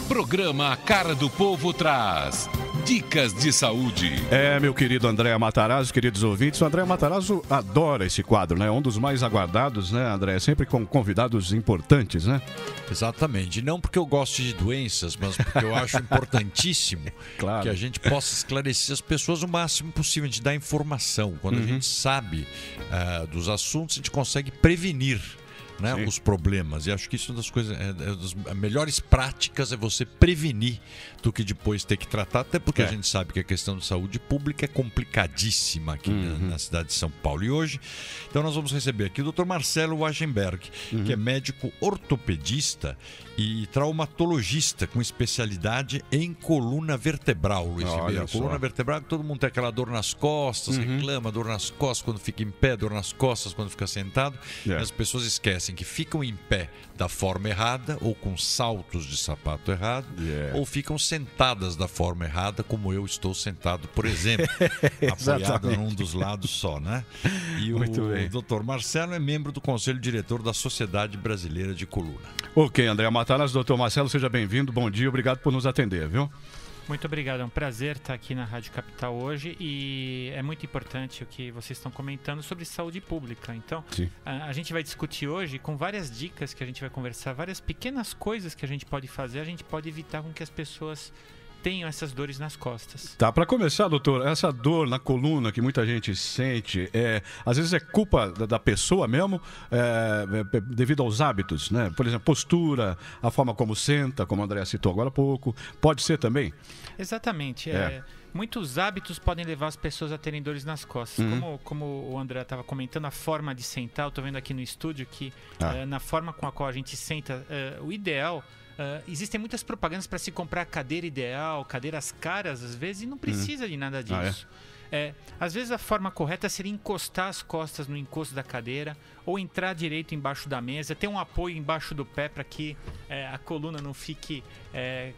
Programa Cara do Povo traz dicas de saúde. Meu querido André Matarazzo, queridos ouvintes, o André Matarazzo adora esse quadro, né? Um dos mais aguardados, né, André? Sempre com convidados importantes, né? Exatamente. Não porque eu gosto de doenças, mas porque eu acho importantíssimo Claro. que a gente possa esclarecer as pessoas o máximo possível, a gente dá informação. Quando a gente sabe dos assuntos, a gente consegue prevenir, né, os problemas. E acho que isso é uma das coisas, das melhores práticas é você prevenir do que depois ter que tratar, até porque a gente sabe que a questão de saúde pública é complicadíssima aqui na cidade de São Paulo. E hoje, então nós vamos receber aqui o Dr. Marcelo Wagenberg, que é médico ortopedista e traumatologista com especialidade em coluna vertebral, Luiz Ribeiro. Coluna vertebral, todo mundo tem aquela dor nas costas, reclama dor nas costas quando fica em pé, dor nas costas quando fica sentado. E as pessoas esquecem que ficam em pé da forma errada ou com saltos de sapato errado ou ficam sentadas da forma errada, como eu estou sentado, por exemplo, apoiado num dos lados só, né? E o Dr. Marcelo é membro do Conselho Diretor da Sociedade Brasileira de Coluna. Ok, André Matarazzo, Dr. Marcelo, seja bem-vindo, bom dia, obrigado por nos atender, viu? Muito obrigado, é um prazer estar aqui na Rádio Capital hoje e é muito importante o que vocês estão comentando sobre saúde pública. Então, a gente vai discutir hoje com várias dicas que a gente vai conversar, várias pequenas coisas que a gente pode fazer, a gente pode evitar com que as pessoas tenham essas dores nas costas. Tá, para começar, doutor, essa dor na coluna que muita gente sente, às vezes é culpa da pessoa mesmo, devido aos hábitos, né? Por exemplo, postura, a forma como senta, como a André citou agora há pouco, pode ser também? Exatamente, muitos hábitos podem levar as pessoas a terem dores nas costas. Como o André estava comentando, a forma de sentar, eu estou vendo aqui no estúdio que na forma com a qual a gente senta, o ideal... existem muitas propagandas para se comprar a cadeira ideal, cadeiras caras às vezes, e não precisa de nada disso. Às vezes a forma correta seria encostar as costas no encosto da cadeira ou entrar direito embaixo da mesa, ter um apoio embaixo do pé para que a coluna não fique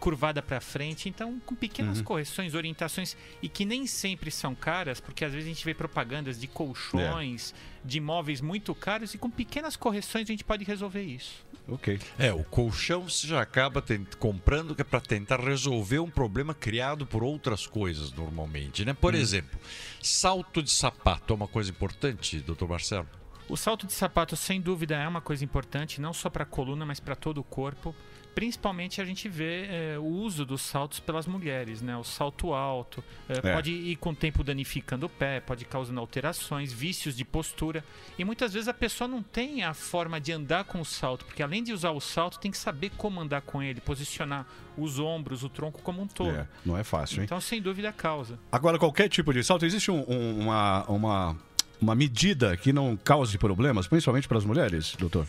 curvada para frente. Então, com pequenas correções, orientações, e que nem sempre são caras, porque às vezes a gente vê propagandas de colchões, de móveis muito caros, e com pequenas correções a gente pode resolver isso. Ok. O colchão você já acaba comprando que é para tentar resolver um problema criado por outras coisas normalmente, né? Por exemplo, salto de sapato é uma coisa importante, doutor Marcelo? O salto de sapato, sem dúvida, é uma coisa importante, não só para a coluna, mas para todo o corpo. Principalmente a gente vê o uso dos saltos pelas mulheres, né? O salto alto pode ir com o tempo danificando o pé, pode causando alterações, vícios de postura. E muitas vezes a pessoa não tem a forma de andar com o salto, porque além de usar o salto, tem que saber como andar com ele, posicionar os ombros, o tronco como um todo. Não é fácil, hein? Então, sem dúvida, causa. Agora, qualquer tipo de salto, existe uma medida que não cause problemas, principalmente para as mulheres, doutor?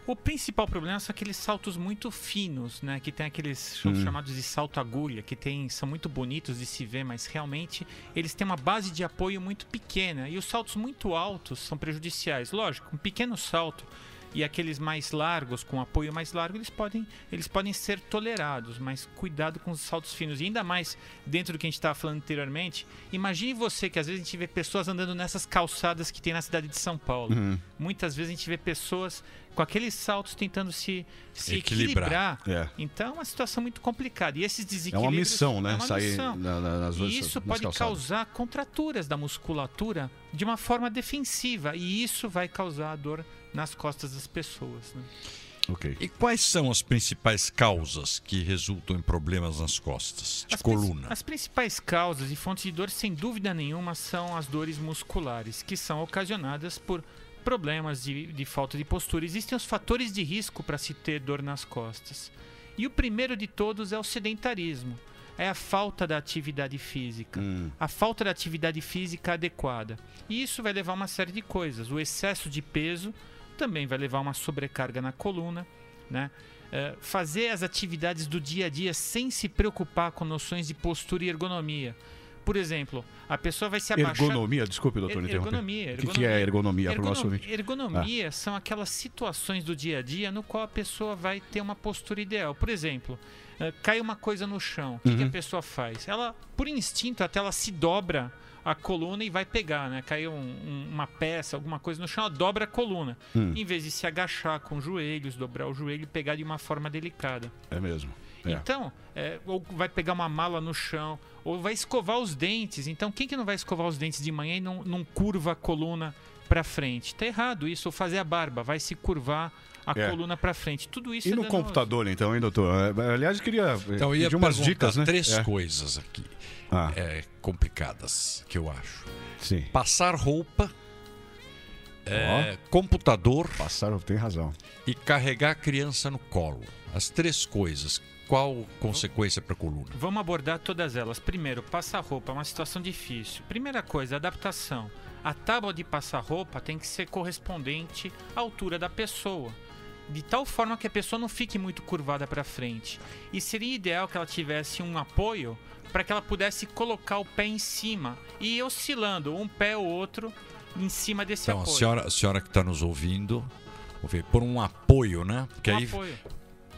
O principal problema são aqueles saltos muito finos, né? Que tem aqueles são chamados de salto agulha, que são muito bonitos de se ver, mas realmente eles têm uma base de apoio muito pequena. E os saltos muito altos são prejudiciais. Lógico, um pequeno salto e aqueles mais largos, com apoio mais largo, eles podem ser tolerados, mas cuidado com os saltos finos. E ainda mais dentro do que a gente estava falando anteriormente, imagine você que às vezes a gente vê pessoas andando nessas calçadas que tem na cidade de São Paulo. Muitas vezes a gente vê pessoas com aqueles saltos tentando se equilibrar. Então é uma situação muito complicada. E esses desequilíbrios... É uma missão, né? É uma Sair missão. E isso pode causar contraturas da musculatura de uma forma defensiva. E isso vai causar dor nas costas das pessoas, né? Ok. E quais são as principais causas que resultam em problemas nas costas, de coluna? As principais causas e fontes de dor, sem dúvida nenhuma, são as dores musculares, que são ocasionadas por problemas de falta de postura. Existem os fatores de risco para se ter dor nas costas. E o primeiro de todos é o sedentarismo. É a falta da atividade física. A falta da atividade física adequada. E isso vai levar a uma série de coisas. O excesso de peso também vai levar a uma sobrecarga na coluna, né? Fazer as atividades do dia a dia sem se preocupar com noções de postura e ergonomia. Por exemplo, a pessoa vai se abaixar... Ergonomia, desculpe, doutor, ergonomia. O que é ergonomia para o nosso ouvinte? Ergonomia são aquelas situações do dia a dia no qual a pessoa vai ter uma postura ideal. Por exemplo, cai uma coisa no chão, o que a pessoa faz? Ela, por instinto, até ela se dobra a coluna e vai pegar, né? Caiu uma peça, alguma coisa no chão, ela dobra a coluna. Em vez de se agachar com os joelhos, dobrar o joelho e pegar de uma forma delicada. É mesmo. Então, ou vai pegar uma mala no chão, ou vai escovar os dentes. Então, quem que não vai escovar os dentes de manhã e não curva a coluna para frente? Tá errado isso. Ou fazer a barba, vai se curvar a coluna para frente. Tudo isso e no computador, então, hein, doutor? Aliás, eu queria pedir umas dicas, né? 3 coisas aqui complicadas, que eu acho. Sim. Passar roupa, computador... Tem razão. E carregar a criança no colo. As 3 coisas. Qual consequência para a coluna? Vamos abordar todas elas. Primeiro, passar roupa é uma situação difícil. Primeira coisa, adaptação. A tábua de passar roupa tem que ser correspondente à altura da pessoa, de tal forma que a pessoa não fique muito curvada para frente. E seria ideal que ela tivesse um apoio para que ela pudesse colocar o pé em cima e ir oscilando um pé ou outro em cima desse apoio. Então, a senhora que está nos ouvindo, por um apoio, né? Porque apoio.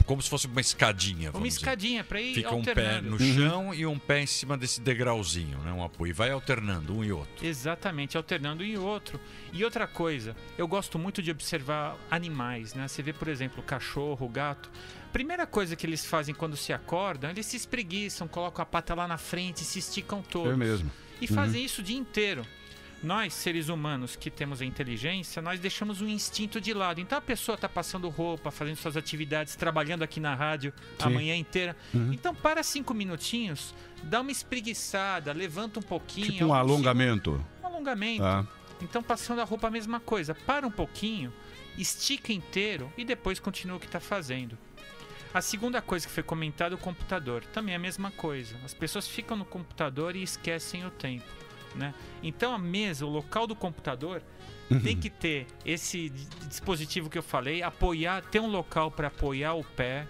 Como se fosse uma escadinha. Uma escadinha para ir Fica alternando. um pé no chão e um pé em cima desse degrauzinho, né? Um apoio. E vai alternando um e outro. Exatamente, alternando um e outro. E outra coisa, eu gosto muito de observar animais, né? Você vê, por exemplo, o cachorro, o gato. Primeira coisa que eles fazem quando se acordam, eles se espreguiçam, colocam a pata lá na frente, se esticam todos. É mesmo. E fazem isso o dia inteiro. Nós, seres humanos que temos a inteligência, nós deixamos o instinto de lado. Então a pessoa está passando roupa, fazendo suas atividades, trabalhando aqui na rádio a manhã inteira. Então para 5 minutinhos, dá uma espreguiçada, levanta um pouquinho. Tipo um alongamento. Um alongamento. Então passando a roupa a mesma coisa. Para um pouquinho, estica inteiro e depois continua o que está fazendo. A segunda coisa que foi comentada, o computador. Também é a mesma coisa. As pessoas ficam no computador e esquecem o tempo. Né? Então a mesa, o local do computador tem que ter esse dispositivo que eu falei, ter um local para apoiar o pé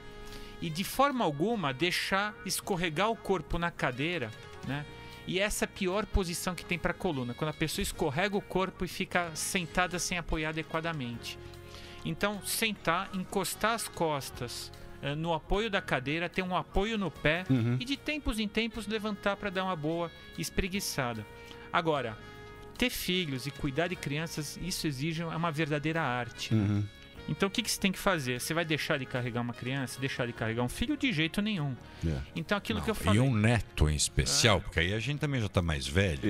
e de forma alguma deixar escorregar o corpo na cadeira, né? E essa é a pior posição que tem para a coluna, quando a pessoa escorrega o corpo e fica sentada sem apoiar adequadamente. Então sentar, encostar as costas no apoio da cadeira, ter um apoio no pé e de tempos em tempos levantar para dar uma boa espreguiçada. Agora, ter filhos e cuidar de crianças, isso exige uma verdadeira arte. Né? Então, o que você tem que fazer? Você vai deixar de carregar uma criança, deixar de carregar um filho? De jeito nenhum. Então, aquilo que eu falei... E um neto em especial, porque aí a gente também já está mais velho,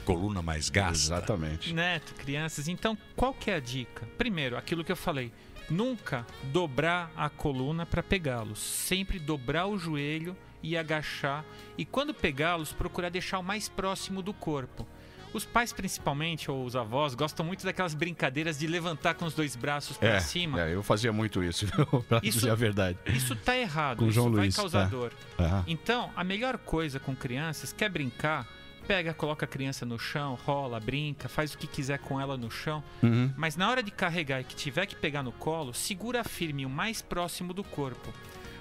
coluna mais gasta. Exatamente. Neto, crianças. Então, qual que é a dica? Primeiro, aquilo que eu falei. Nunca dobrar a coluna para pegá-los. Sempre dobrar o joelho e agachar. E quando pegá-los, procurar deixar o mais próximo do corpo. Os pais, principalmente, ou os avós, gostam muito daquelas brincadeiras de levantar com os 2 braços para cima. Eu fazia muito isso, para dizer a verdade. Isso tá errado. Com isso João vai Luiz, causar dor. Então, a melhor coisa com crianças, quer brincar, pega, coloca a criança no chão, rola, brinca, faz o que quiser com ela no chão. Mas na hora de carregar e que tiver que pegar no colo, segura firme o mais próximo do corpo.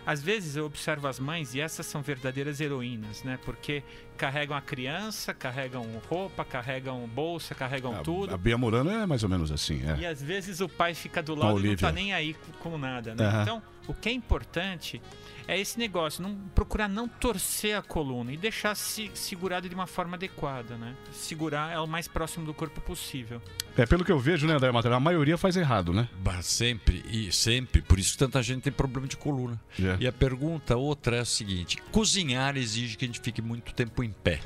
Às vezes eu observo as mães e essas são verdadeiras heroínas, né? Porque carregam a criança, carregam roupa, carregam bolsa, carregam tudo. A Bia Murano é mais ou menos assim. E às vezes o pai fica do lado e não tá nem aí com nada, né? Então, o que é importante é esse negócio, procurar não torcer a coluna e deixar segurado de uma forma adequada, né? Segurar ela o mais próximo do corpo possível. Pelo que eu vejo, né, André Matheus, a maioria faz errado, né? Sempre. Por isso que tanta gente tem problema de coluna. E a outra é a seguinte: cozinhar exige que a gente fique muito tempo em pé,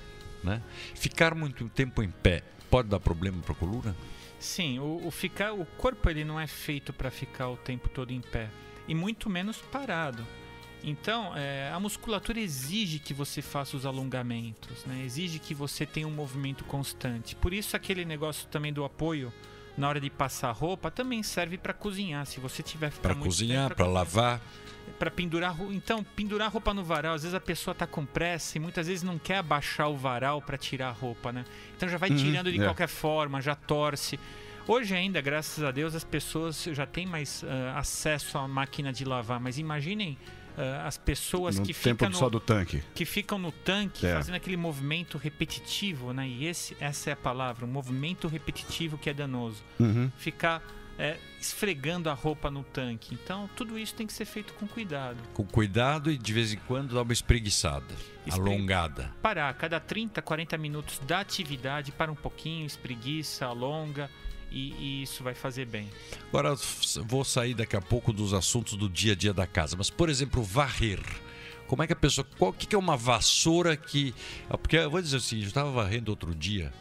né? Ficar muito tempo em pé pode dar problema para a coluna? Sim, o corpo ele não é feito para ficar o tempo todo em pé, e muito menos parado. Então, a musculatura exige que você faça os alongamentos, né? Exige que você tenha um movimento constante. Por isso, aquele negócio também do apoio na hora de passar roupa também serve para cozinhar. Se você tiver para cozinhar, para lavar, para pendurar. Então, pendurar roupa no varal, às vezes a pessoa está com pressa e muitas vezes não quer abaixar o varal para tirar a roupa, né? Então já vai tirando de qualquer forma, já torce. Hoje ainda, graças a Deus, as pessoas já têm mais acesso à máquina de lavar, mas imaginem as pessoas que ficam no tanque fazendo aquele movimento repetitivo, né? E essa é a palavra, um movimento repetitivo que é danoso. Ficar esfregando a roupa no tanque. Então, tudo isso tem que ser feito com cuidado. Com cuidado e de vez em quando dar uma espreguiçada, alongada. Parar, cada 30, 40 minutos da atividade, para um pouquinho, espreguiça, alonga, e isso vai fazer bem. Agora, vou sair daqui a pouco dos assuntos do dia a dia da casa, mas, por exemplo, varrer. Como é que a pessoa... O que é uma vassoura que... Porque eu vou dizer o seguinte, eu estava varrendo outro dia...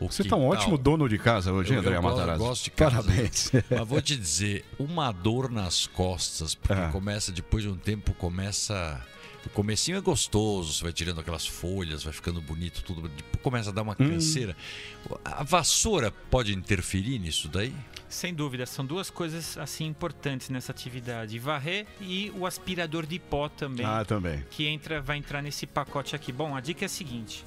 Você está um ótimo dono de casa hoje, André Matarazzo. Eu gosto de casa. Parabéns. Mas vou te dizer, uma dor nas costas, porque começa, depois de um tempo, o comecinho é gostoso, você vai tirando aquelas folhas, vai ficando bonito, tudo. Depois começa a dar uma canseira. A vassoura pode interferir nisso daí? Sem dúvida, são duas coisas assim importantes nessa atividade. Varrer e o aspirador de pó também. Também. Que vai entrar nesse pacote aqui. Bom, a dica é a seguinte.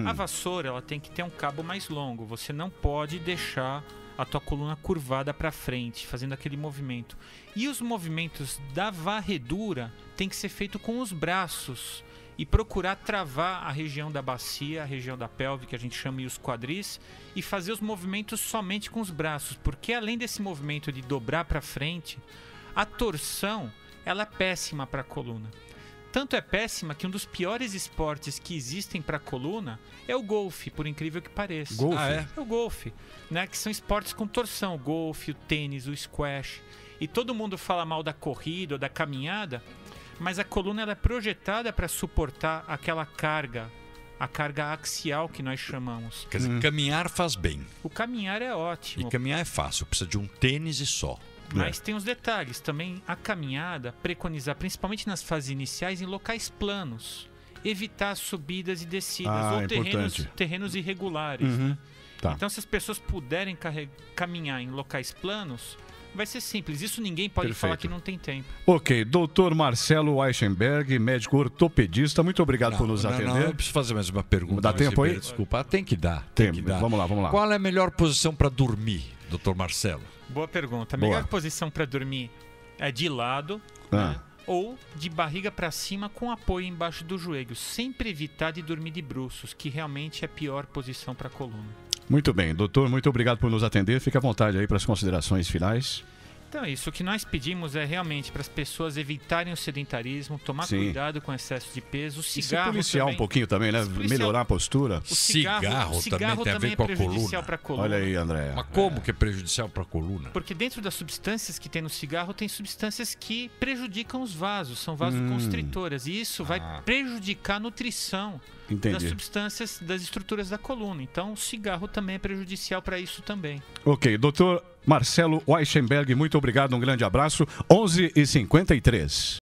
A vassoura, ela tem que ter um cabo mais longo. Você não pode deixar a tua coluna curvada para frente, fazendo aquele movimento. E os movimentos da varredura tem que ser feito com os braços e procurar travar a região da bacia, a região da pelve, que a gente chama, e os quadris, e fazer os movimentos somente com os braços, porque além desse movimento de dobrar para frente, a torção, ela é péssima para a coluna. Tanto é péssima que um dos piores esportes que existem para a coluna é o golfe, por incrível que pareça. Golfe? É o golfe, né? Que são esportes com torção. O golfe, o tênis, o squash. E todo mundo fala mal da corrida ou da caminhada, mas a coluna ela é projetada para suportar aquela carga, a carga axial que nós chamamos. Quer dizer, caminhar faz bem. O caminhar é ótimo. E caminhar é fácil, precisa de um tênis e só. Mas tem os detalhes. Também a caminhada, preconizar, principalmente nas fases iniciais, em locais planos. Evitar subidas e descidas ou terrenos irregulares. Né? Então, se as pessoas puderem caminhar em locais planos, vai ser simples. Isso ninguém pode falar que não tem tempo. Ok, doutor Marcelo Weissenberg, médico ortopedista, muito obrigado por nos atender. Não, eu preciso fazer mais uma pergunta. Dá tempo aí? Desculpa, tem que dar. Vamos lá. Qual é a melhor posição para dormir, doutor Marcelo? Boa pergunta. A melhor posição para dormir é de lado, né? Ou de barriga para cima com apoio embaixo do joelho. Sempre evitar de dormir de bruços, que realmente é a pior posição para a coluna. Muito bem, doutor, muito obrigado por nos atender. Fique à vontade aí para as considerações finais. Então, isso que nós pedimos é realmente para as pessoas evitarem o sedentarismo, tomar cuidado com excesso de peso, o cigarro. E se policiar também, um pouquinho também, né? Melhorar a postura. O cigarro também tem a ver com a coluna. Olha aí, André. Mas como que é prejudicial para a coluna? Porque dentro das substâncias que tem no cigarro, tem substâncias que prejudicam os vasos, são vasoconstritoras. E isso vai prejudicar a nutrição das substâncias, das estruturas da coluna. Então, o cigarro também é prejudicial para isso também. Ok, doutor Marcelo Weissenberg, muito obrigado, um grande abraço. 11h53.